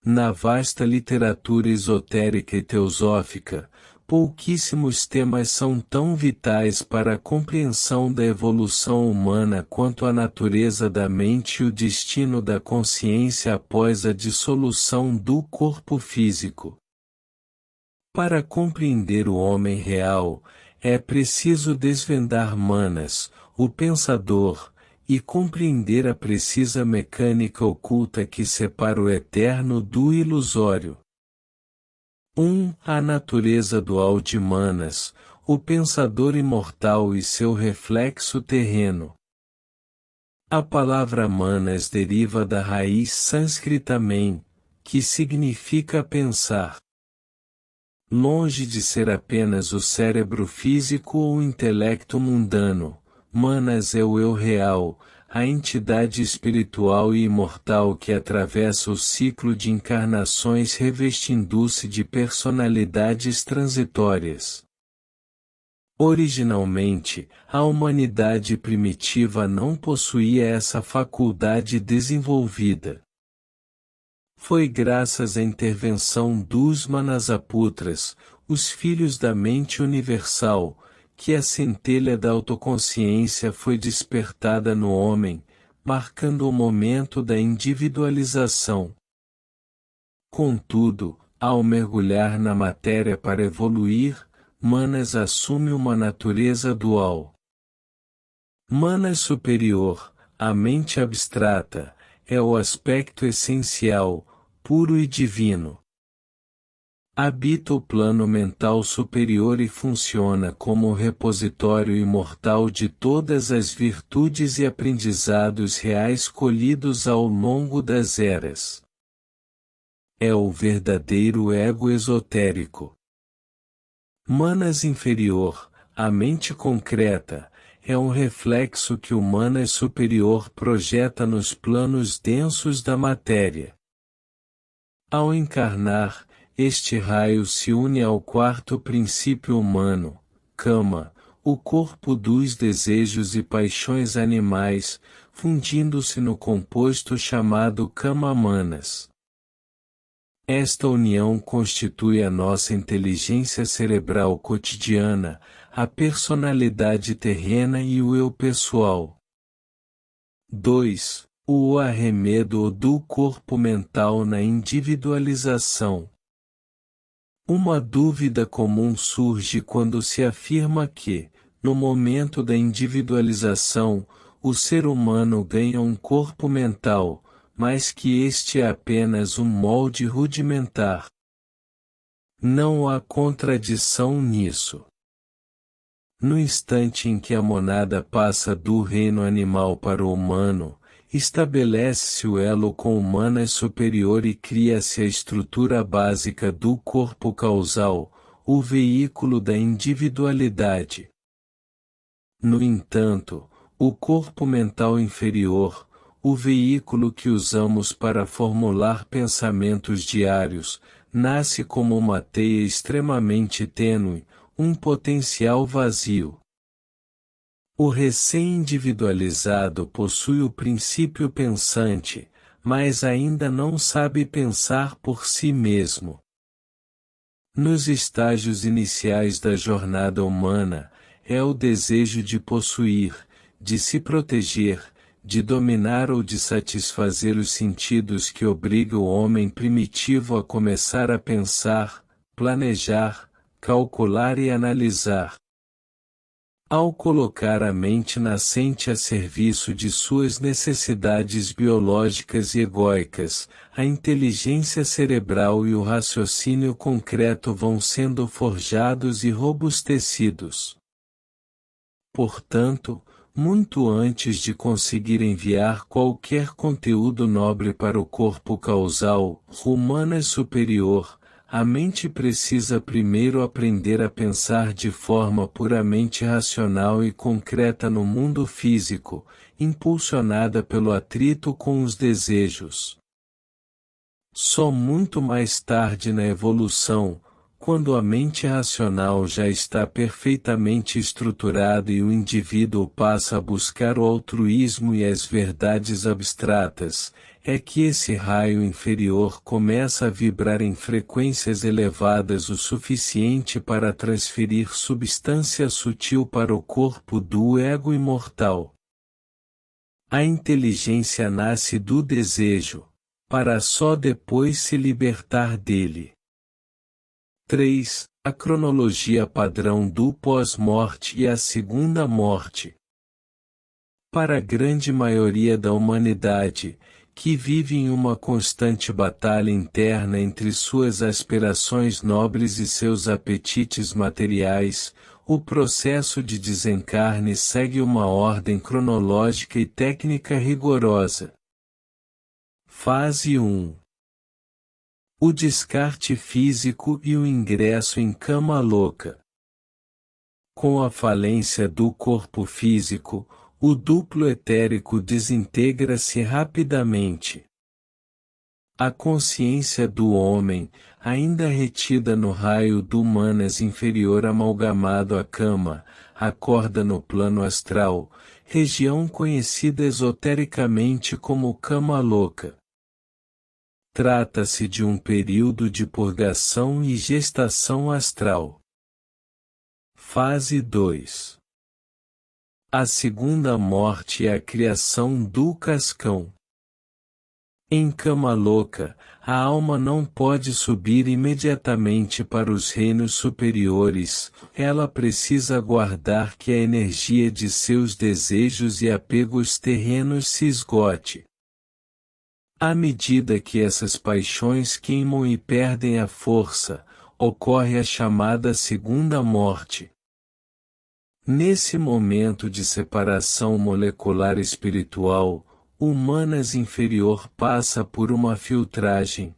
Na vasta literatura esotérica e teosófica, pouquíssimos temas são tão vitais para a compreensão da evolução humana quanto a natureza da mente e o destino da consciência após a dissolução do corpo físico. Para compreender o homem real, é preciso desvendar Manas, o pensador, e compreender a precisa mecânica oculta que separa o eterno do ilusório. 1. A natureza dual de Manas, o pensador imortal e seu reflexo terreno. A palavra Manas deriva da raiz sânscrita men, que significa pensar. Longe de ser apenas o cérebro físico ou o intelecto mundano, Manas é o eu real, a entidade espiritual e imortal que atravessa o ciclo de encarnações revestindo-se de personalidades transitórias. Originalmente, a humanidade primitiva não possuía essa faculdade desenvolvida. Foi graças à intervenção dos Manasaputras, os filhos da mente universal, que a centelha da autoconsciência foi despertada no homem, marcando o momento da individualização. Contudo, ao mergulhar na matéria para evoluir, Manas assume uma natureza dual. Manas superior, a mente abstrata, é o aspecto essencial, puro e divino. Habita o plano mental superior e funciona como o repositório imortal de todas as virtudes e aprendizados reais colhidos ao longo das eras. É o verdadeiro ego esotérico. Manas inferior, a mente concreta, é um reflexo que o Manas superior projeta nos planos densos da matéria. Ao encarnar, este raio se une ao quarto princípio humano, Kama, o corpo dos desejos e paixões animais, fundindo-se no composto chamado Kama Manas. Esta união constitui a nossa inteligência cerebral cotidiana, a personalidade terrena e o eu pessoal. 2. O arremedo do corpo mental na individualização. Uma dúvida comum surge quando se afirma que, no momento da individualização, o ser humano ganha um corpo mental, mas que este é apenas um molde rudimentar. Não há contradição nisso. No instante em que a monada passa do reino animal para o humano, estabelece-se o elo com o Manas superior e cria-se a estrutura básica do corpo causal, o veículo da individualidade. No entanto, o corpo mental inferior, o veículo que usamos para formular pensamentos diários, nasce como uma teia extremamente tênue, um potencial vazio. O recém-individualizado possui o princípio pensante, mas ainda não sabe pensar por si mesmo. Nos estágios iniciais da jornada humana, é o desejo de possuir, de se proteger, de dominar ou de satisfazer os sentidos que obriga o homem primitivo a começar a pensar, planejar, calcular e analisar. Ao colocar a mente nascente a serviço de suas necessidades biológicas e egóicas, a inteligência cerebral e o raciocínio concreto vão sendo forjados e robustecidos. Portanto, muito antes de conseguir enviar qualquer conteúdo nobre para o corpo causal, Manas superior, a mente precisa primeiro aprender a pensar de forma puramente racional e concreta no mundo físico, impulsionada pelo atrito com os desejos. Só muito mais tarde na evolução, quando a mente racional já está perfeitamente estruturada e o indivíduo passa a buscar o altruísmo e as verdades abstratas, é que esse raio inferior começa a vibrar em frequências elevadas o suficiente para transferir substância sutil para o corpo do ego imortal. A inteligência nasce do desejo, para só depois se libertar dele. 3. A cronologia padrão do pós-morte e a segunda morte. Para a grande maioria da humanidade, que vive em uma constante batalha interna entre suas aspirações nobres e seus apetites materiais, o processo de desencarne segue uma ordem cronológica e técnica rigorosa. Fase 1. O descarte físico e o ingresso em cama louca. Com a falência do corpo físico, o duplo etérico desintegra-se rapidamente. A consciência do homem, ainda retida no raio do manas inferior amalgamado à cama, acorda no plano astral, região conhecida esotericamente como cama louca. Trata-se de um período de purgação e gestação astral. Fase 2. A segunda morte é a criação do cascão. Em cama louca, a alma não pode subir imediatamente para os reinos superiores, ela precisa aguardar que a energia de seus desejos e apegos terrenos se esgote. À medida que essas paixões queimam e perdem a força, ocorre a chamada segunda morte. Nesse momento de separação molecular espiritual, o manas inferior passa por uma filtragem.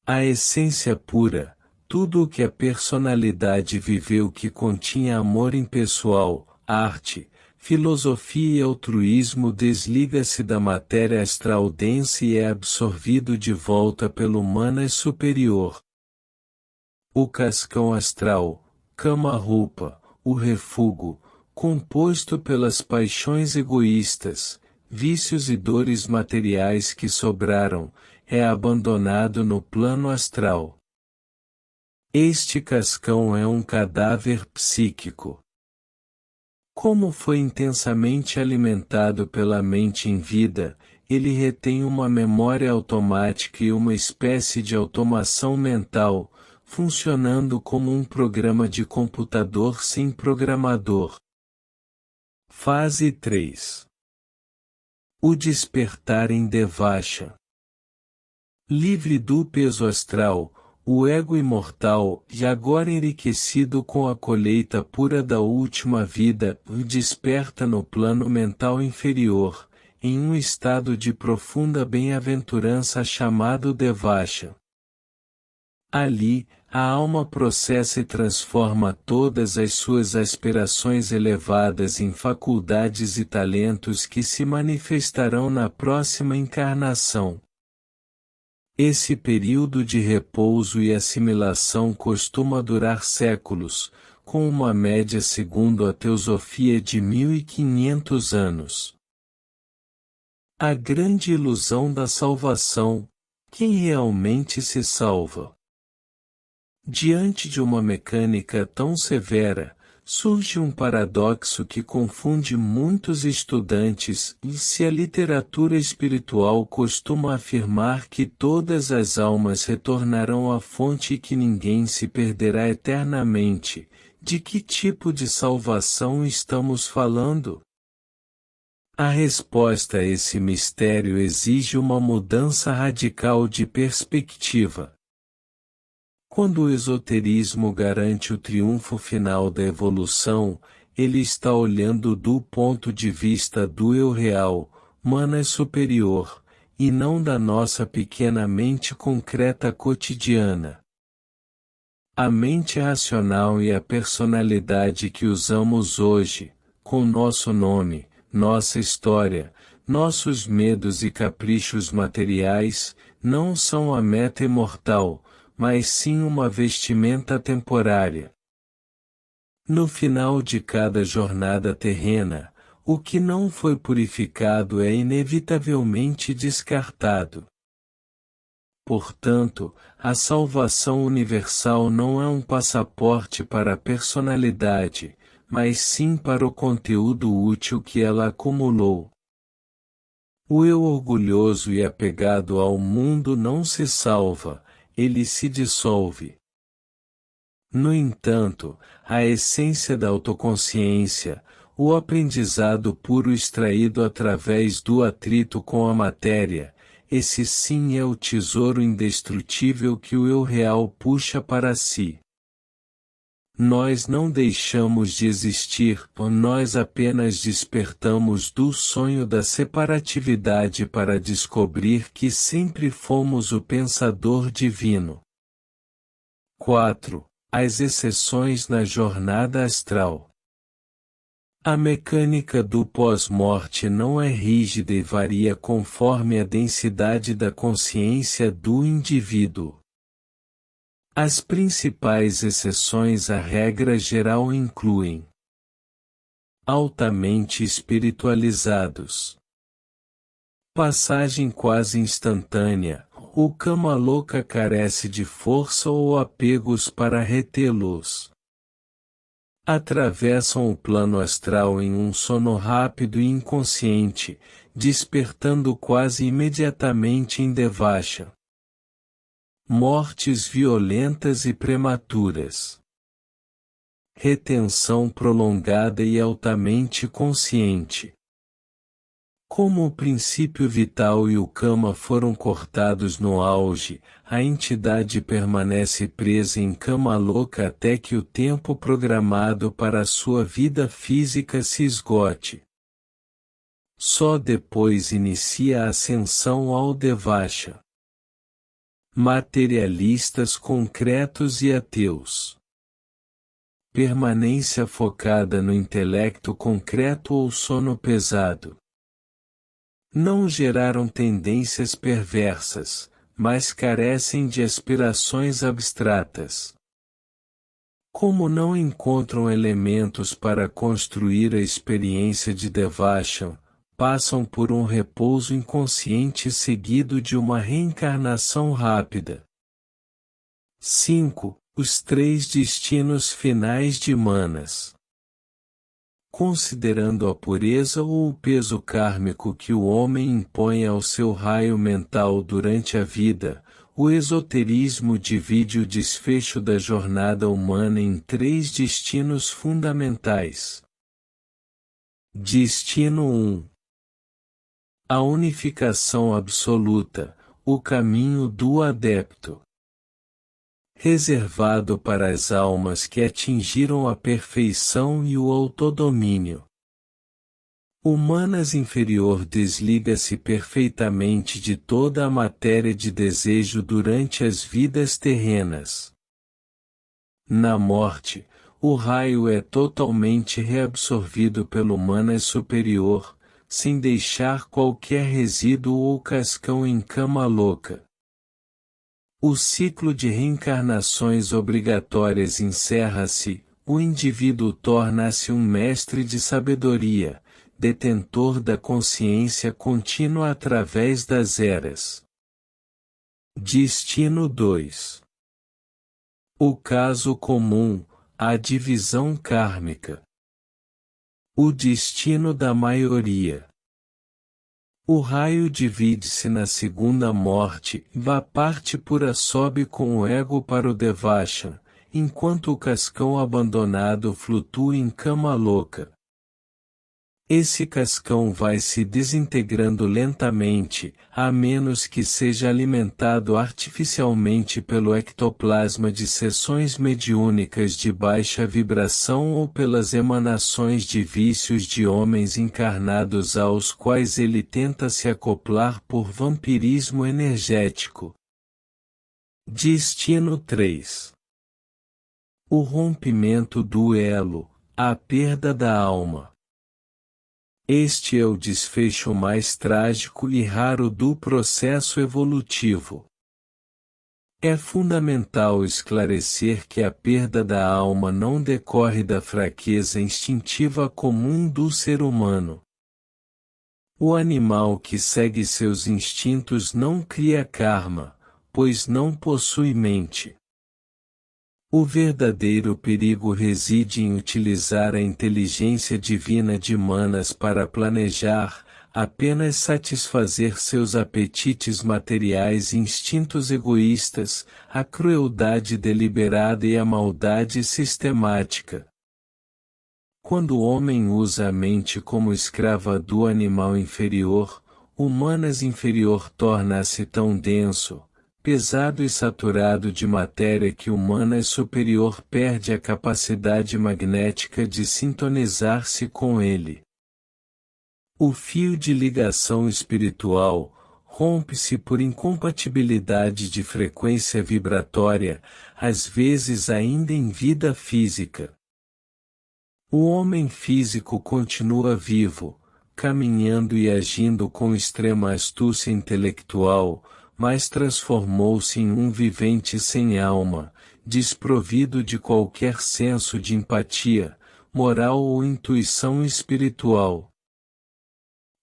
A essência pura, tudo o que a personalidade viveu que continha amor impessoal, arte, filosofia e altruísmo desliga-se da matéria astral densa e é absorvido de volta pelo manas superior. O cascão astral, cama-roupa, o refúgio, composto pelas paixões egoístas, vícios e dores materiais que sobraram, é abandonado no plano astral. Este cascão é um cadáver psíquico. Como foi intensamente alimentado pela mente em vida, ele retém uma memória automática e uma espécie de automação mental, funcionando como um programa de computador sem programador. Fase 3. O despertar em Devasha. Livre do peso astral, o ego imortal, e agora enriquecido com a colheita pura da última vida, desperta no plano mental inferior, em um estado de profunda bem-aventurança chamado Devasha. Ali, a alma processa e transforma todas as suas aspirações elevadas em faculdades e talentos que se manifestarão na próxima encarnação. Esse período de repouso e assimilação costuma durar séculos, com uma média segundo a teosofia de 1500 anos. A grande ilusão da salvação: quem realmente se salva? Diante de uma mecânica tão severa, surge um paradoxo que confunde muitos estudantes, e se a literatura espiritual costuma afirmar que todas as almas retornarão à fonte e que ninguém se perderá eternamente, de que tipo de salvação estamos falando? A resposta a esse mistério exige uma mudança radical de perspectiva. Quando o esoterismo garante o triunfo final da evolução, ele está olhando do ponto de vista do eu real, manas superior, e não da nossa pequena mente concreta cotidiana. A mente racional e a personalidade que usamos hoje, com nosso nome, nossa história, nossos medos e caprichos materiais, não são a meta imortal, mas sim uma vestimenta temporária. No final de cada jornada terrena, o que não foi purificado é inevitavelmente descartado. Portanto, a salvação universal não é um passaporte para a personalidade, mas sim para o conteúdo útil que ela acumulou. O eu orgulhoso e apegado ao mundo não se salva, ele se dissolve. No entanto, a essência da autoconsciência, o aprendizado puro extraído através do atrito com a matéria, esse sim é o tesouro indestrutível que o eu real puxa para si. Nós não deixamos de existir, nós apenas despertamos do sonho da separatividade para descobrir que sempre fomos o pensador divino. 4. As exceções na jornada astral. A mecânica do pós-morte não é rígida e varia conforme a densidade da consciência do indivíduo. As principais exceções à regra geral incluem: altamente espiritualizados. Passagem quase instantânea, o Kama-loka carece de força ou apegos para retê-los. Atravessam o plano astral em um sono rápido e inconsciente, despertando quase imediatamente em Devachan. Mortes violentas e prematuras. Retenção prolongada e altamente consciente. Como o princípio vital e o Kama foram cortados no auge, a entidade permanece presa em Kama-loka até que o tempo programado para a sua vida física se esgote. Só depois inicia a ascensão ao Devachan. Materialistas concretos e ateus. Permanência focada no intelecto concreto ou sono pesado. Não geraram tendências perversas, mas carecem de aspirações abstratas. Como não encontram elementos para construir a experiência de Devachan, passam por um repouso inconsciente seguido de uma reencarnação rápida. 5. Os 3 destinos finais de Manas. Considerando a pureza ou o peso kármico que o homem impõe ao seu raio mental durante a vida, o esoterismo divide o desfecho da jornada humana em 3 destinos fundamentais. Destino 1. A unificação absoluta, o caminho do adepto. Reservado para as almas que atingiram a perfeição e o autodomínio. O Manas inferior desliga-se perfeitamente de toda a matéria de desejo durante as vidas terrenas. Na morte, o raio é totalmente reabsorvido pelo Manas superior, sem deixar qualquer resíduo ou cascão em Kama-loka. O ciclo de reencarnações obrigatórias encerra-se, o indivíduo torna-se um mestre de sabedoria, detentor da consciência contínua através das eras. Destino 2. O caso comum, a divisão kármica. O destino da maioria. O raio divide-se na segunda morte, a parte pura sobe com o ego para o Devachan, enquanto o cascão abandonado flutua em Kama-loka. Esse cascão vai se desintegrando lentamente, a menos que seja alimentado artificialmente pelo ectoplasma de sessões mediúnicas de baixa vibração ou pelas emanações de vícios de homens encarnados aos quais ele tenta se acoplar por vampirismo energético. Destino 3. O rompimento do elo, a perda da alma. Este é o desfecho mais trágico e raro do processo evolutivo. É fundamental esclarecer que a perda da alma não decorre da fraqueza instintiva comum do ser humano. O animal que segue seus instintos não cria karma, pois não possui mente. O verdadeiro perigo reside em utilizar a inteligência divina de Manas para planejar, apenas satisfazer seus apetites materiais e instintos egoístas, a crueldade deliberada e a maldade sistemática. Quando o homem usa a mente como escrava do animal inferior, o Manas inferior torna-se tão denso, pesado e saturado de matéria que o Manas superior perde a capacidade magnética de sintonizar-se com ele. O fio de ligação espiritual rompe-se por incompatibilidade de frequência vibratória, às vezes ainda em vida física. O homem físico continua vivo, caminhando e agindo com extrema astúcia intelectual, mas transformou-se em um vivente sem alma, desprovido de qualquer senso de empatia, moral ou intuição espiritual.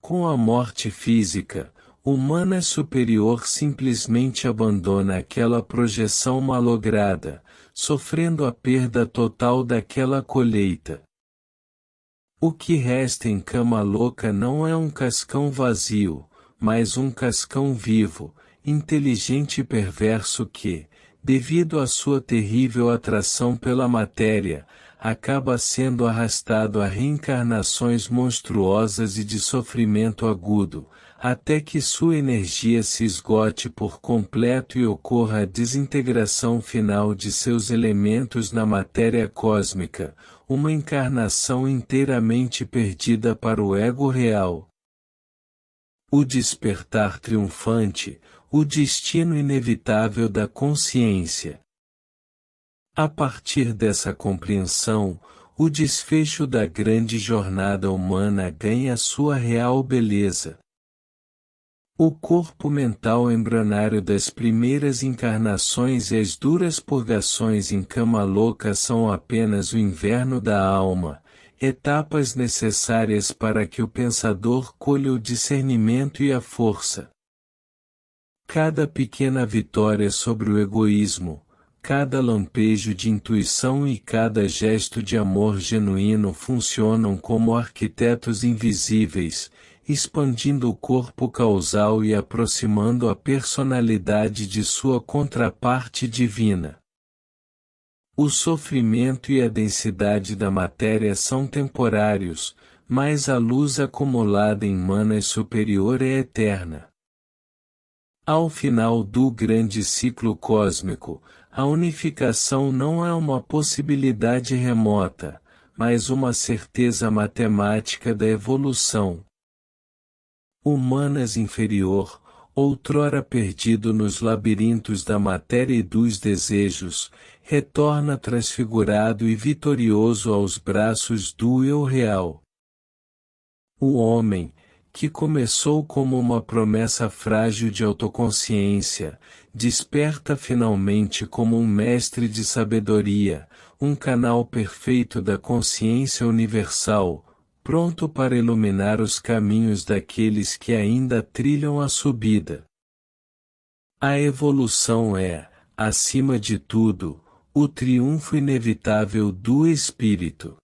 Com a morte física, o Manas superior simplesmente abandona aquela projeção malograda, sofrendo a perda total daquela colheita. O que resta em cama louca não é um cascão vazio, mas um cascão vivo, inteligente e perverso que, devido à sua terrível atração pela matéria, acaba sendo arrastado a reencarnações monstruosas e de sofrimento agudo, até que sua energia se esgote por completo e ocorra a desintegração final de seus elementos na matéria cósmica, uma encarnação inteiramente perdida para o ego real. O despertar triunfante, o destino inevitável da consciência. A partir dessa compreensão, o desfecho da grande jornada humana ganha sua real beleza. O corpo mental embrionário das primeiras encarnações e as duras purgações em cama louca são apenas o inverno da alma, etapas necessárias para que o pensador colha o discernimento e a força. Cada pequena vitória sobre o egoísmo, cada lampejo de intuição e cada gesto de amor genuíno funcionam como arquitetos invisíveis, expandindo o corpo causal e aproximando a personalidade de sua contraparte divina. O sofrimento e a densidade da matéria são temporários, mas a luz acumulada em Manas superior é eterna. Ao final do grande ciclo cósmico, a unificação não é uma possibilidade remota, mas uma certeza matemática da evolução. O Manas inferior, outrora perdido nos labirintos da matéria e dos desejos, retorna transfigurado e vitorioso aos braços do Eu Real. O homem, que começou como uma promessa frágil de autoconsciência, desperta finalmente como um mestre de sabedoria, um canal perfeito da consciência universal, pronto para iluminar os caminhos daqueles que ainda trilham a subida. A evolução é, acima de tudo, o triunfo inevitável do espírito.